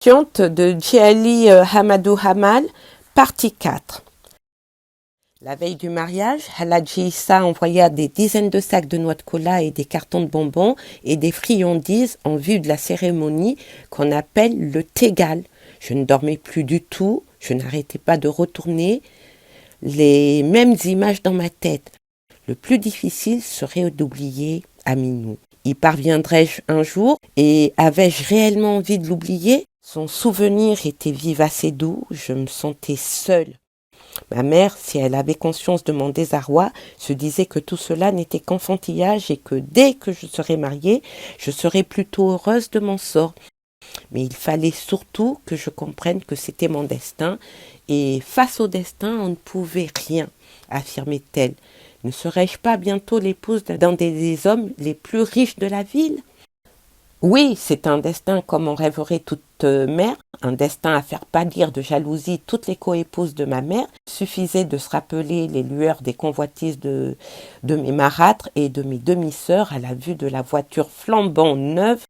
Consciente de Djali Hamadou Hamal, partie 4. La veille du mariage, Haladji Issa envoya des dizaines de sacs de noix de cola et des cartons de bonbons et des friandises en vue de la cérémonie qu'on appelle le Tegal. Je ne dormais plus du tout, je n'arrêtais pas de retourner les mêmes images dans ma tête. Le plus difficile serait d'oublier Aminou. Y parviendrais-je un jour et avais-je réellement envie de l'oublier? Son souvenir était vivace et doux, je me sentais seule. Ma mère, si elle avait conscience de mon désarroi, se disait que tout cela n'était qu'enfantillage et que dès que je serais mariée, je serais plutôt heureuse de mon sort. Mais il fallait surtout que je comprenne que c'était mon destin, et face au destin, on ne pouvait rien, affirmait-elle. Ne serais-je pas bientôt l'épouse d'un des hommes les plus riches de la ville? Oui, c'est un destin comme en rêverait toute mère, un destin à faire pâlir de jalousie toutes les coépouses de ma mère. Il suffisait de se rappeler les lueurs des convoitises de mes marâtres et de mes demi-sœurs à la vue de la voiture flambant neuve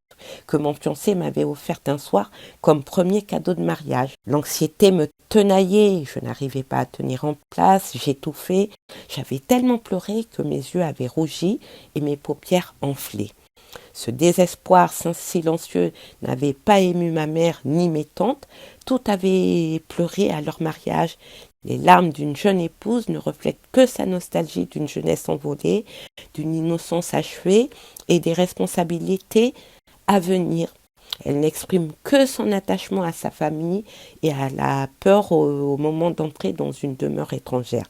que mon fiancé m'avait offerte un soir comme premier cadeau de mariage. L'anxiété me tenaillait, je n'arrivais pas à tenir en place, j'étouffais. J'avais tellement pleuré que mes yeux avaient rougi et mes paupières enflées. Ce désespoir silencieux n'avait pas ému ma mère ni mes tantes. Tout avait pleuré à leur mariage. Les larmes d'une jeune épouse ne reflètent que sa nostalgie d'une jeunesse envolée, d'une innocence achevée et des responsabilités à venir. Elle n'exprime que son attachement à sa famille et à la peur au moment d'entrer dans une demeure étrangère.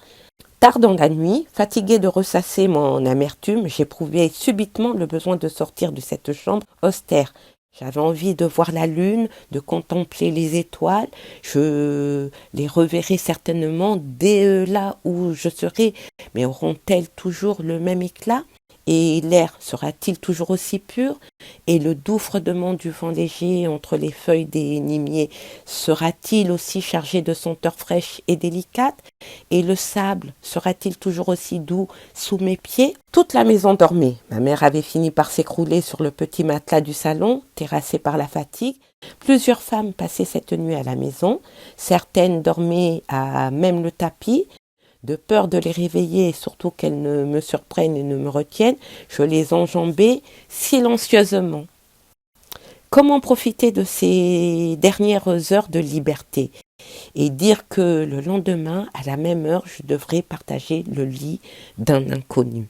Tard dans la nuit, fatiguée de ressasser mon amertume, j'éprouvais subitement le besoin de sortir de cette chambre austère. J'avais envie de voir la lune, de contempler les étoiles. Je les reverrai certainement dès là où je serai, mais auront-elles toujours le même éclat ? Et l'air sera-t-il toujours aussi pur? Et le doux fredement du vent léger entre les feuilles des nimiers sera-t-il aussi chargé de senteurs fraîches et délicates? Et le sable sera-t-il toujours aussi doux sous mes pieds? Toute la maison dormait. Ma mère avait fini par s'écrouler sur le petit matelas du salon, terrassée par la fatigue. Plusieurs femmes passaient cette nuit à la maison. Certaines dormaient à même le tapis. De peur de les réveiller et surtout qu'elles ne me surprennent et ne me retiennent, je les enjambais silencieusement. Comment profiter de ces dernières heures de liberté et dire que le lendemain, à la même heure, je devrais partager le lit d'un inconnu?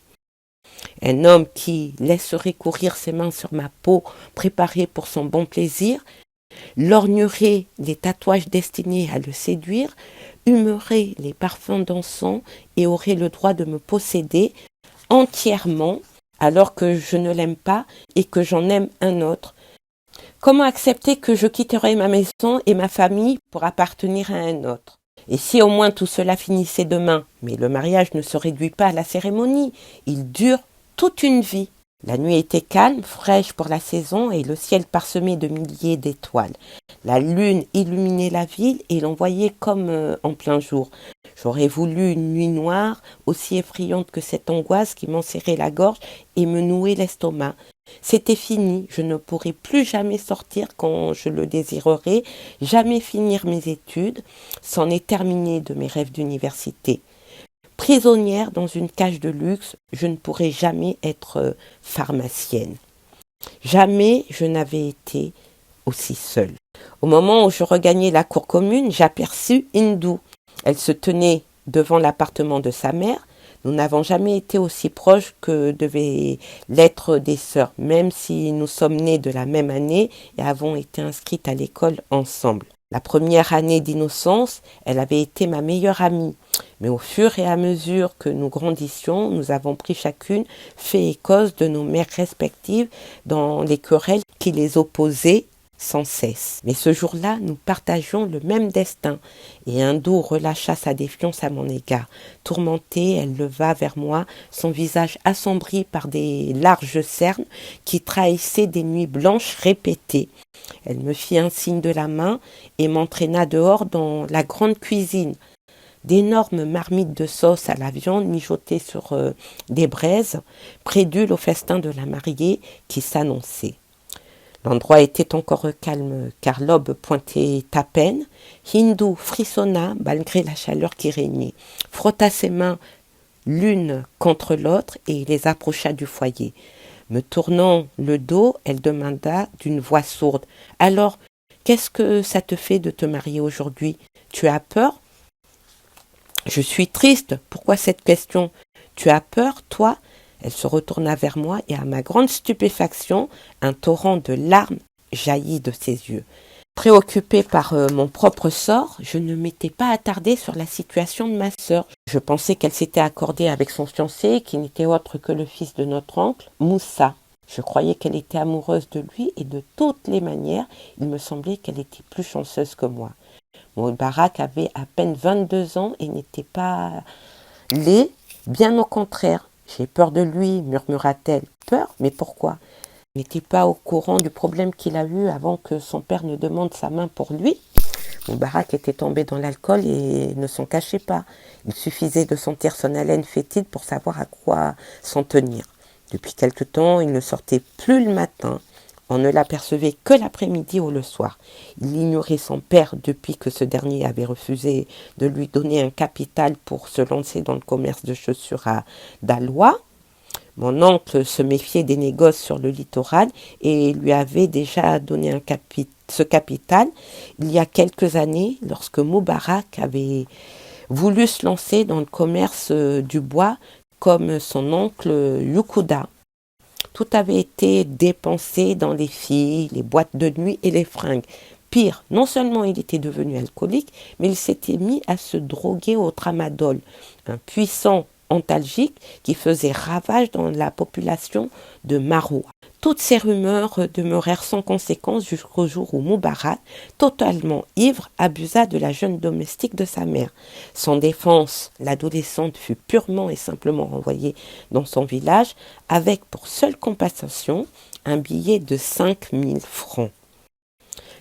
Un homme qui laisserait courir ses mains sur ma peau préparée pour son bon plaisir, lorgnerait les tatouages destinés à le séduire, humerait les parfums d'encens et aurait le droit de me posséder entièrement alors que je ne l'aime pas et que j'en aime un autre. Comment accepter que je quitterai ma maison et ma famille pour appartenir à un autre? Et si au moins tout cela finissait demain? Mais le mariage ne se réduit pas à la cérémonie, il dure toute une vie. La nuit était calme, fraîche pour la saison et le ciel parsemé de milliers d'étoiles. La lune illuminait la ville et l'on voyait comme en plein jour. J'aurais voulu une nuit noire, aussi effrayante que cette angoisse qui m'enserrait la gorge et me nouait l'estomac. C'était fini, je ne pourrais plus jamais sortir quand je le désirerais, jamais finir mes études, c'en est terminé de mes rêves d'université. Prisonnière dans une cage de luxe, je ne pourrai jamais être pharmacienne. Jamais je n'avais été aussi seule. Au moment où je regagnais la cour commune, j'aperçus Hindou. Elle se tenait devant l'appartement de sa mère. Nous n'avons jamais été aussi proches que devaient l'être des sœurs, même si nous sommes nées de la même année et avons été inscrites à l'école ensemble. La première année d'innocence, elle avait été ma meilleure amie. Mais au fur et à mesure que nous grandissions, nous avons pris chacune fait et cause de nos mères respectives dans les querelles qui les opposaient sans cesse. Mais ce jour-là, nous partagions le même destin, et Hindou relâcha sa défiance à mon égard. Tourmentée, elle leva vers moi son visage assombri par des larges cernes qui trahissaient des nuits blanches répétées. Elle me fit un signe de la main et m'entraîna dehors dans la grande cuisine. D'énormes marmites de sauce à la viande mijotées sur des braises, prélude au festin de la mariée qui s'annonçait. L'endroit était encore calme car l'aube pointait à peine. Hindou frissonna malgré la chaleur qui régnait, frotta ses mains l'une contre l'autre et les approcha du foyer. Me tournant le dos, elle demanda d'une voix sourde: « Alors, qu'est-ce que ça te fait de te marier aujourd'hui? Tu as peur ?» « Je suis triste. Pourquoi cette question? Tu as peur, toi ?» Elle se retourna vers moi et à ma grande stupéfaction, un torrent de larmes jaillit de ses yeux. Préoccupée par mon propre sort, je ne m'étais pas attardée sur la situation de ma sœur. Je pensais qu'elle s'était accordée avec son fiancé, qui n'était autre que le fils de notre oncle, Moussa. Je croyais qu'elle était amoureuse de lui et de toutes les manières, il me semblait qu'elle était plus chanceuse que moi. Moubarak avait à peine 22 ans et n'était pas laid, bien au contraire. « J'ai peur de lui, murmura-t-elle. »« Peur? Mais pourquoi ?» N'était pas au courant du problème qu'il a eu avant que son père ne demande sa main pour lui. Moubarak était tombé dans l'alcool et ne s'en cachait pas. Il suffisait de sentir son haleine fétide pour savoir à quoi s'en tenir. Depuis quelque temps, il ne sortait plus le matin. On ne l'apercevait que l'après-midi ou le soir. Il ignorait son père depuis que ce dernier avait refusé de lui donner un capital pour se lancer dans le commerce de chaussures à Dalois. Mon oncle se méfiait des négoces sur le littoral et lui avait déjà donné ce capital il y a quelques années lorsque Moubarak avait voulu se lancer dans le commerce du bois comme son oncle Yukuda. Tout avait été dépensé dans les filles, les boîtes de nuit et les fringues. Pire, non seulement il était devenu alcoolique, mais il s'était mis à se droguer au tramadol, un puissant antalgique qui faisait ravage dans la population de Maroua. Toutes ces rumeurs demeurèrent sans conséquence jusqu'au jour où Moubarak, totalement ivre, abusa de la jeune domestique de sa mère. Sans défense, l'adolescente fut purement et simplement renvoyée dans son village avec pour seule compensation un billet de 5000 francs.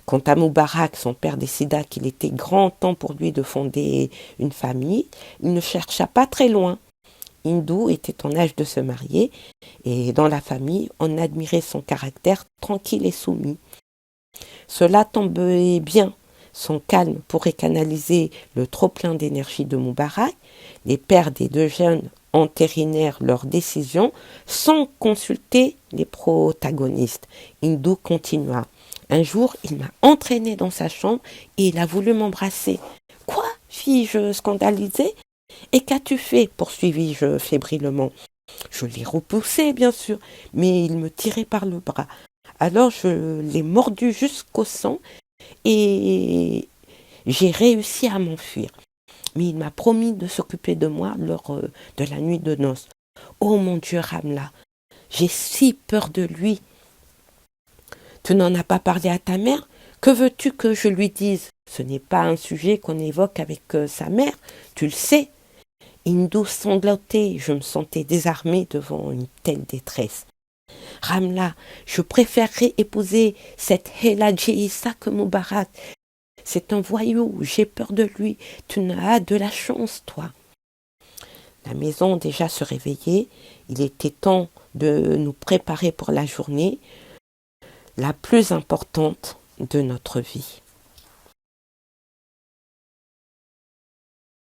Quant à Moubarak, son père décida qu'il était grand temps pour lui de fonder une famille. Il ne chercha pas très loin. Hindou était en âge de se marier et dans la famille, on admirait son caractère tranquille et soumis. Cela tombait bien. Son calme pourrait canaliser le trop-plein d'énergie de Moubarak. Les pères des deux jeunes entérinèrent leurs décisions sans consulter les protagonistes. Hindou continua. Un jour, il m'a entraîné dans sa chambre et il a voulu m'embrasser. « Quoi ?» fis-je scandalisée. « Et qu'as-tu fait ?» poursuivis-je fébrilement. Je l'ai repoussé, bien sûr, mais il me tirait par le bras. Alors je l'ai mordu jusqu'au sang et j'ai réussi à m'enfuir. Mais il m'a promis de s'occuper de moi lors de la nuit de noces. Oh mon Dieu, Ramla, j'ai si peur de lui. Tu n'en as pas parlé à ta mère? Que veux-tu que je lui dise? Ce n'est pas un sujet qu'on évoque avec sa mère, tu le sais. Hindou sanglotait, je me sentais désarmée devant une telle détresse. Ramla, je préférerais épouser cette Heladji Issa que Moubarak. C'est un voyou, j'ai peur de lui. Tu n'as de la chance, toi. La maison déjà se réveillait. Il était temps de nous préparer pour la journée la plus importante de notre vie.